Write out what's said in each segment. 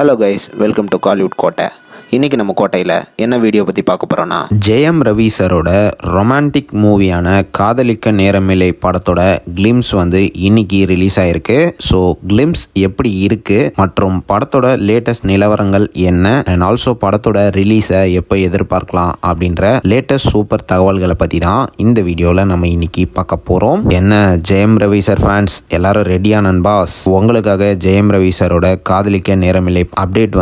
Hello guys, welcome to Kollywood கோட்டை. இன்றைக்கி நம்ம கோட்டையில் என்ன வீடியோ பற்றி பார்க்க போகிறோன்னா, ஜெயம் ரவி சாரோட ரொமான்டிக் மூவியான காதலிக்க நேரமில்லை படத்தோட கிளிம்ஸ் இன்னைக்கு ரிலீஸ் ஆகிருக்கு. ஸோ கிளிம்ஸ் எப்படி இருக்குது மற்றும் படத்தோட லேட்டஸ்ட் நிலவரங்கள் என்ன அண்ட் ஆல்சோ படத்தோட ரிலீஸை எப்போ எதிர்பார்க்கலாம் அப்படின்ற லேட்டஸ்ட் சூப்பர் தகவல்களை பற்றி தான் இந்த வீடியோவில் நம்ம இன்னைக்கு பார்க்க போகிறோம். என்ன ஜெயம் ரவி சார் ஃபேன்ஸ் எல்லாரும் ரெடியா நண்பாஸ்? உங்களுக்காக ஜெயம் ரவி சாரோட காதலிக்க நேரமில்லை அப்டேட்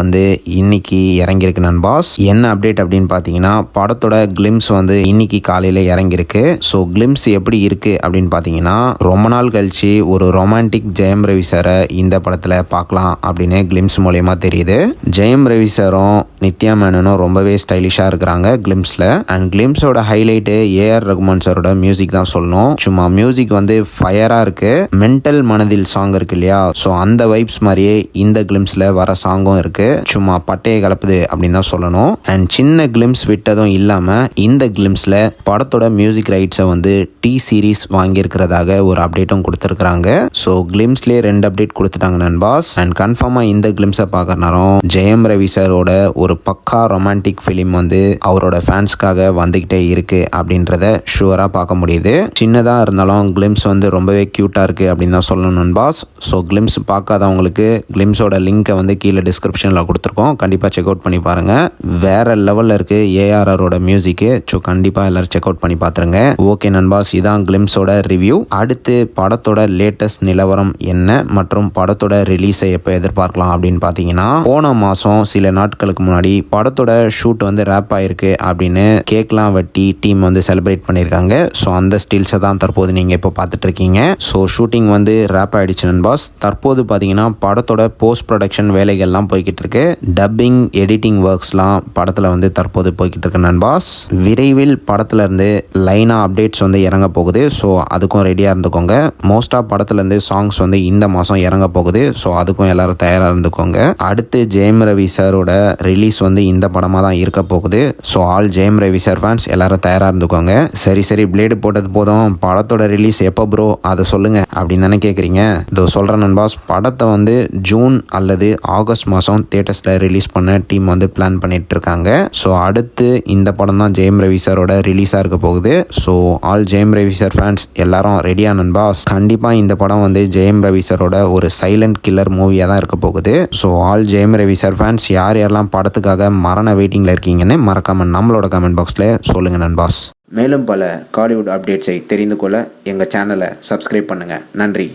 இன்னைக்கு இறங்கியிருக்கு நண்பாஸ். என்ன அப்டேட் அப்படின்னு பார்த்தீங்கன்னா, படத்தோட கிளிம்ஸ் இன்னைக்கு காலையில் இறங்கியிருக்கு. ஸோ கிளிம்ஸ் எப்படி இருக்கு அப்படின்னு பார்த்தீங்கன்னா, ரொம்ப நாள் கழிச்சு ஒரு ரொமான்டிக் ஜெயம் ரவி சாரை இந்த படத்தில் பார்க்கலாம் அப்படின்னு கிளிம்ஸ் மூலயமா தெரியுது. ஜெயம் ரவி சாரும் நித்யா மேனனும் ரொம்பவே ஸ்டைலிஷாக இருக்கிறாங்க கிளிம்ஸில். அண்ட் கிளிம்ஸோட ஹைலைட்டு ஏஆர் ரகுமான் சாரோட மியூசிக் தான் சொல்லணும். சும்மா மியூசிக் ஃபயராக இருக்கு. மென்டல் மனதில் சாங் இருக்கு இல்லையா, ஸோ அந்த வைப்ஸ் மாதிரியே இந்த கிளிம்ஸில் வர சாங்கும் இருக்கு. சும்மா பட்டையை கலப்புது அப்படின்னு தான் சொல்லணும். அண்ட் சின்ன கிளிம்ஸ் விட்டதும் இல்லாமல் இந்த கிளிம்ஸில் படத்தோட மியூசிக் ரைட்ஸை டி சீரீஸ் வாங்கியிருக்கிறதாக ஒரு அப்டேட்டும் கொடுத்துருக்காங்க. ஸோ கிளிம்ஸ்லேயே 2 அப்டேட் கொடுத்துட்டாங்க நண்பாஸ். அண்ட் கன்ஃபார்மாக இந்த கிளிம்ஸை பார்க்குற நேரம் ஜெயம் ரவி சாரோட ஒரு பக்கா ரொமான்டிக் ஃபிலிம் அவரோட ஃபேன்ஸ்க்காக வந்துக்கிட்டே இருக்கு அப்படின்றத ஷுவராக பார்க்க முடியுது. சின்னதாக இருந்தாலும் கிளிம்ஸ் ரொம்பவே க்யூட்டாக இருக்குது அப்படின்னு தான் சொல்லணும் நண்பாஸ். ஸோ கிளிம்ஸ் பார்க்காதவங்களுக்கு கிளிம்ஸோட லிங்க்கை கீழே டிஸ்கிரிப்ஷனில் கொடுத்துருக்கோம். கண்டிப்பாக செக் அவுட் பண்ணி பாருங்க. வேற லெவலில் இருக்கு ஏஆர்ஆரோட மியூசிக்கு. ஸோ கண்டிப்பாக எல்லாரும் செக் அவுட் பண்ணி பார்த்துருங்க. ஓகே நண்பாஸ், இதான் கிளிம்ஸோட ரிவ்யூ. அடுத்து படத்தோட லேட்டஸ்ட் நிலவரம் என்ன மற்றும் படத்தோட ரிலீஸை எப்போ எதிர்பார்க்கலாம் அப்படின்னு பார்த்தீங்கன்னா, போன மாதம் சில நாட்களுக்கு முன்னாடி படத்தோட ஷூட் ரேப் ஆயிருக்கு அப்படின்னு கேக்லாம் வெட்டி டீம் செலிப்ரேட் பண்ணியிருக்காங்க. ஸோ அந்த ஸ்டில்ஸை தான் தற்போது நீங்கள் இப்போ பார்த்துட்டு இருக்கீங்க. ஸோ ஷூட்டிங் ரேப் ஆயிடுச்சு நண்பாஸ். தற்போது பார்த்தீங்கன்னா படத்தோட போஸ்ட் ப்ரொடக்ஷன் வேலைகள்லாம் போய்கிட்டு இருக்கு. டப்பிங் எடிட்டிங் ஒர்க்ஸ்லாம் படத்தில் தற்போது போய்கிட்டு இருக்கு நண்பாஸ். விரைவில் படத்துல இருந்து லைனா அப்டேட்ஸ் இறங்க போகுது. ஸோ அதுக்கும் ரெடியாக இருந்துக்கோங்க. மோஸ்டாக படத்துலேருந்து சாங்ஸ் இந்த மாதம் இறங்க போகுது. ஸோ அதுக்கும் எல்லாரும் தயாராக இருந்துக்கோங்க. அடுத்து ஜெயம் ரவி சாரோட ரிலீஸ் இந்த படமாக தான் இருக்க போகுது. So all Jayam Ravi sir fans எல்லாரும் தயாராக இருந்துக்கோங்க. சரி பிளேடு போட்டது போதும், படத்தோட ரிலீஸ் எப்போ ப்ரோ அதை சொல்லுங்க அப்படின்னு தானே கேட்குறீங்க. இதோ சொல்கிறேன் நண்பாஸ், படத்தை ஜூன் அல்லது ஆகஸ்ட் மாதம் தியேட்டர்ஸில் ரிலீஸ் பண்ண டீம் பிளான் பண்ணிட்டு இருக்காங்க. ஸோ அடுத்து இந்த படம் தான் ஜெயம் ரவி சாரோட ரிலீஸாக இருக்க போகுது. So all Jayam Ravi sir fans எல்லாரும் ரெடியா நண்பாஸ்? கண்டிப்பாக இந்த படம் ஜெயம் ரவி சாரோட ஒரு சைலண்ட் கில்லர் மூவியாக தான் இருக்க போகுது. So all Jayam Ravi sir fans யாரெல்லாம் படத்துக்காக மரண வெயிட்டிங்கில் இருக்கீங்கன்னு மறக்காம நம்மளோட கமெண்ட் பாக்ஸில் சொல்லுங்கள் நண்பாஸ். மேலும் பல காலிவுட் அப்டேட்ஸை தெரிந்து கொள்ள எங்கள் சேனலை சப்ஸ்கிரைப் பண்ணுங்கள். நன்றி.